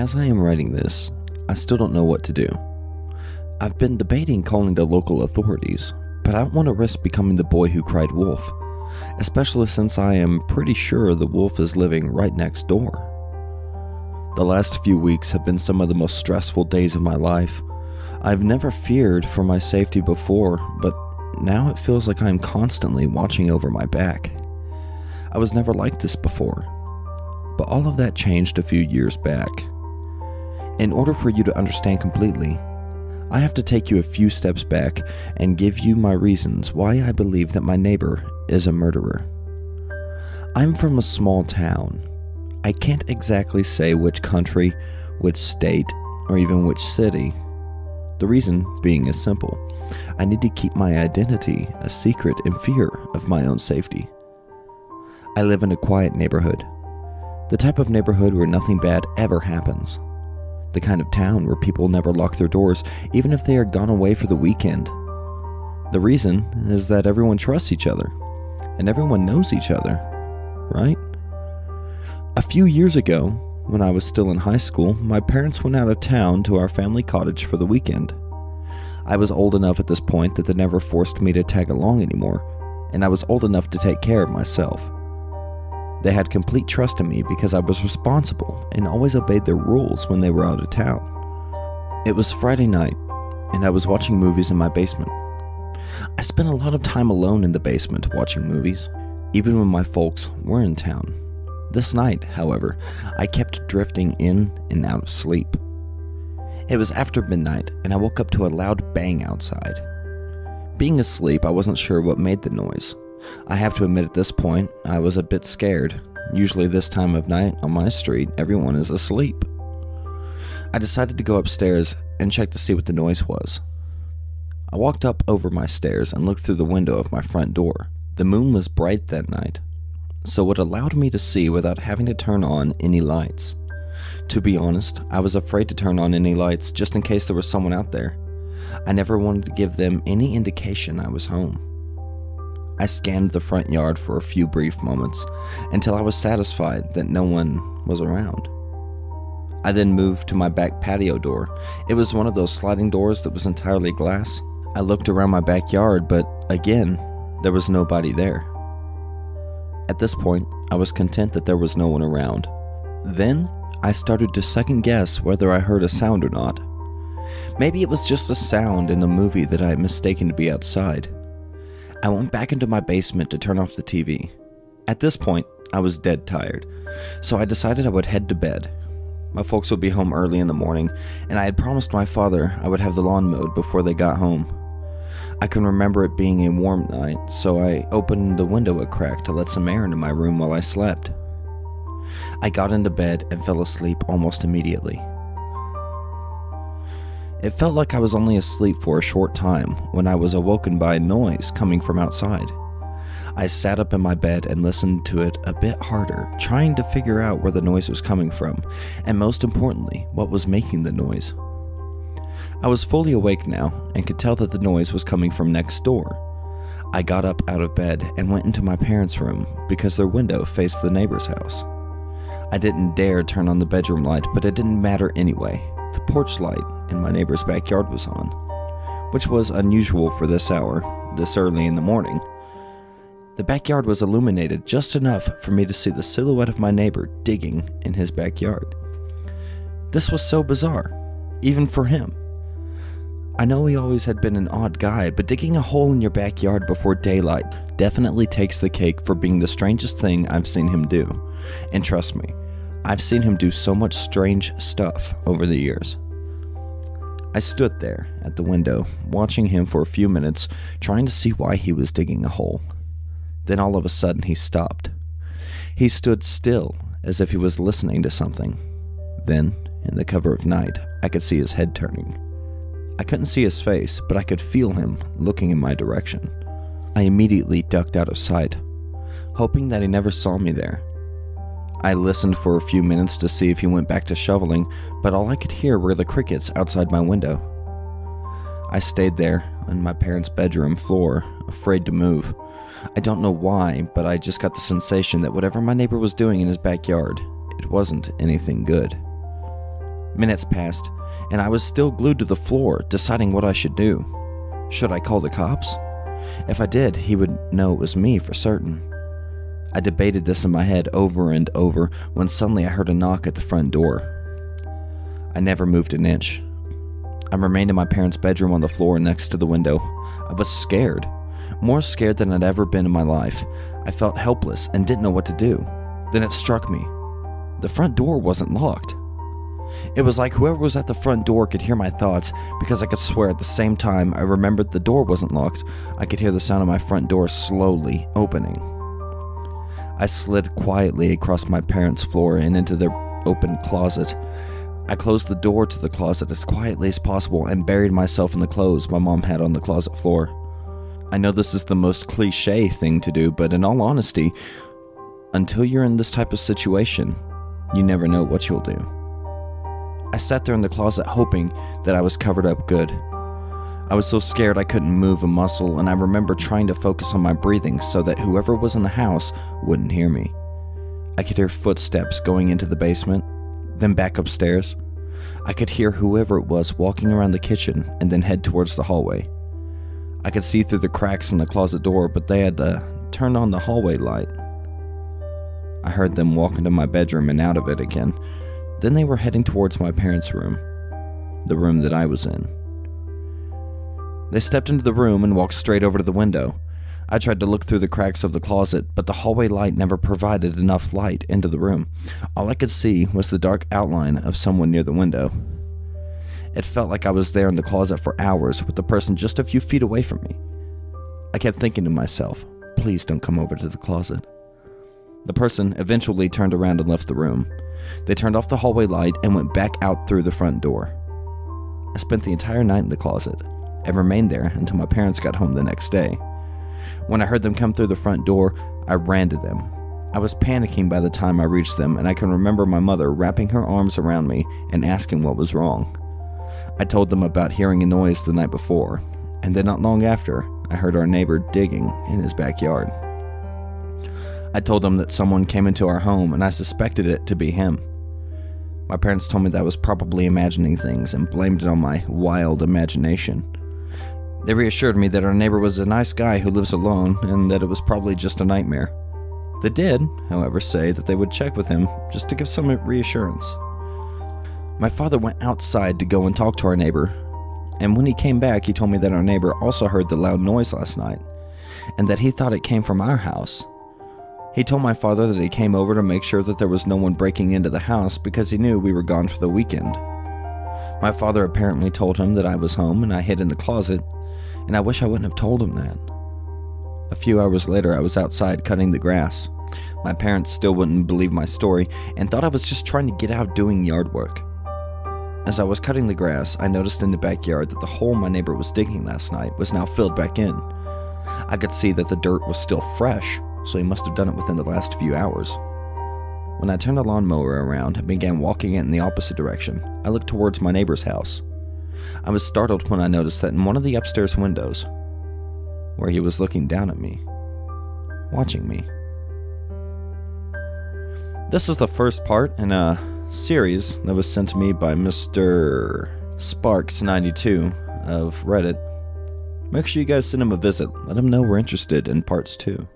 As I am writing this, I still don't know what to do. I've been debating calling the local authorities, but I don't want to risk becoming the boy who cried wolf, especially since I am pretty sure the wolf is living right next door. The last few weeks have been some of the most stressful days of my life. I've never feared for my safety before, but now it feels like I'm constantly watching over my back. I was never like this before, but all of that changed a few years back. In order for you to understand completely, I have to take you a few steps back and give you my reasons why I believe that my neighbor is a murderer. I'm from a small town. I can't exactly say which country, which state, or even which city. The reason being is simple. I need to keep my identity a secret in fear of my own safety. I live in a quiet neighborhood. The type of neighborhood where nothing bad ever happens. The kind of town where people never lock their doors, even if they are gone away for the weekend. The reason is that everyone trusts each other, and everyone knows each other, right? A few years ago, when I was still in high school, my parents went out of town to our family cottage for the weekend. I was old enough at this point that they never forced me to tag along anymore, and I was old enough to take care of myself. They had complete trust in me because I was responsible and always obeyed their rules when they were out of town. It was Friday night, and I was watching movies in my basement. I spent a lot of time alone in the basement watching movies, even when my folks were in town. This night, however, I kept drifting in and out of sleep. It was after midnight, and I woke up to a loud bang outside. Being asleep, I wasn't sure what made the noise. I have to admit at this point, I was a bit scared. Usually this time of night on my street, everyone is asleep. I decided to go upstairs and check to see what the noise was. I walked up over my stairs and looked through the window of my front door. The moon was bright that night, so it allowed me to see without having to turn on any lights. To be honest, I was afraid to turn on any lights just in case there was someone out there. I never wanted to give them any indication I was home. I scanned the front yard for a few brief moments until I was satisfied that no one was around. I then moved to my back patio door. It was one of those sliding doors that was entirely glass. I looked around my backyard, but again, there was nobody there. At this point, I was content that there was no one around. Then, I started to second guess whether I heard a sound or not. Maybe it was just a sound in the movie that I had mistaken to be outside. I went back into my basement to turn off the TV. At this point, I was dead tired, so I decided I would head to bed. My folks would be home early in the morning, and I had promised my father I would have the lawn mowed before they got home. I can remember it being a warm night, so I opened the window a crack to let some air into my room while I slept. I got into bed and fell asleep almost immediately. It felt like I was only asleep for a short time when I was awoken by a noise coming from outside. I sat up in my bed and listened to it a bit harder, trying to figure out where the noise was coming from, and most importantly, what was making the noise. I was fully awake now and could tell that the noise was coming from next door. I got up out of bed and went into my parents' room because their window faced the neighbor's house. I didn't dare turn on the bedroom light, but it didn't matter anyway. The porch light in my neighbor's backyard was on, which was unusual for this hour, this early in the morning. The backyard was illuminated just enough for me to see the silhouette of my neighbor digging in his backyard. This was so bizarre, even for him. I know he always had been an odd guy, but digging a hole in your backyard before daylight definitely takes the cake for being the strangest thing I've seen him do. And trust me, I've seen him do so much strange stuff over the years. I stood there at the window, watching him for a few minutes, trying to see why he was digging a hole. Then all of a sudden he stopped. He stood still, as if he was listening to something. Then, in the cover of night, I could see his head turning. I couldn't see his face, but I could feel him looking in my direction. I immediately ducked out of sight, hoping that he never saw me there. I listened for a few minutes to see if he went back to shoveling, but all I could hear were the crickets outside my window. I stayed there on my parents' bedroom floor, afraid to move. I don't know why, but I just got the sensation that whatever my neighbor was doing in his backyard, it wasn't anything good. Minutes passed, and I was still glued to the floor, deciding what I should do. Should I call the cops? If I did, he would know it was me for certain. I debated this in my head over and over when suddenly I heard a knock at the front door. I never moved an inch. I remained in my parents' bedroom on the floor next to the window. I was scared, more scared than I'd ever been in my life. I felt helpless and didn't know what to do. Then it struck me. The front door wasn't locked. It was like whoever was at the front door could hear my thoughts, because I could swear at the same time I remembered the door wasn't locked, I could hear the sound of my front door slowly opening. I slid quietly across my parents' floor and into their open closet. I closed the door to the closet as quietly as possible and buried myself in the clothes my mom had on the closet floor. I know this is the most cliche thing to do, but in all honesty, until you're in this type of situation, you never know what you'll do. I sat there in the closet hoping that I was covered up good. I was so scared I couldn't move a muscle, and I remember trying to focus on my breathing so that whoever was in the house wouldn't hear me. I could hear footsteps going into the basement, then back upstairs. I could hear whoever it was walking around the kitchen and then head towards the hallway. I could see through the cracks in the closet door, but they had turned on the hallway light. I heard them walk into my bedroom and out of it again. Then they were heading towards my parents' room, the room that I was in. They stepped into the room and walked straight over to the window. I tried to look through the cracks of the closet, but the hallway light never provided enough light into the room. All I could see was the dark outline of someone near the window. It felt like I was there in the closet for hours with the person just a few feet away from me. I kept thinking to myself, please don't come over to the closet. The person eventually turned around and left the room. They turned off the hallway light and went back out through the front door. I spent the entire night in the closet and remained there until my parents got home the next day. When I heard them come through the front door, I ran to them. I was panicking by the time I reached them, and I can remember my mother wrapping her arms around me and asking what was wrong. I told them about hearing a noise the night before, and then not long after, I heard our neighbor digging in his backyard. I told them that someone came into our home, and I suspected it to be him. My parents told me that I was probably imagining things and blamed it on my wild imagination. They reassured me that our neighbor was a nice guy who lives alone and that it was probably just a nightmare. They did, however, say that they would check with him just to give some reassurance. My father went outside to go and talk to our neighbor, and when he came back, he told me that our neighbor also heard the loud noise last night and that he thought it came from our house. He told my father that he came over to make sure that there was no one breaking into the house because he knew we were gone for the weekend. My father apparently told him that I was home and I hid in the closet, and I wish I wouldn't have told him that. A few hours later, I was outside cutting the grass. My parents still wouldn't believe my story and thought I was just trying to get out doing yard work. As I was cutting the grass, I noticed in the backyard that the hole my neighbor was digging last night was now filled back in. I could see that the dirt was still fresh, so he must have done it within the last few hours. When I turned the lawnmower around and began walking it in the opposite direction, I looked towards my neighbor's house. I was startled when I noticed that in one of the upstairs windows, where he was looking down at me, watching me. This is the first part in a series that was sent to me by Mr. Sparkes92 of Reddit. Make sure you guys send him a visit. Let him know we're interested in parts 2.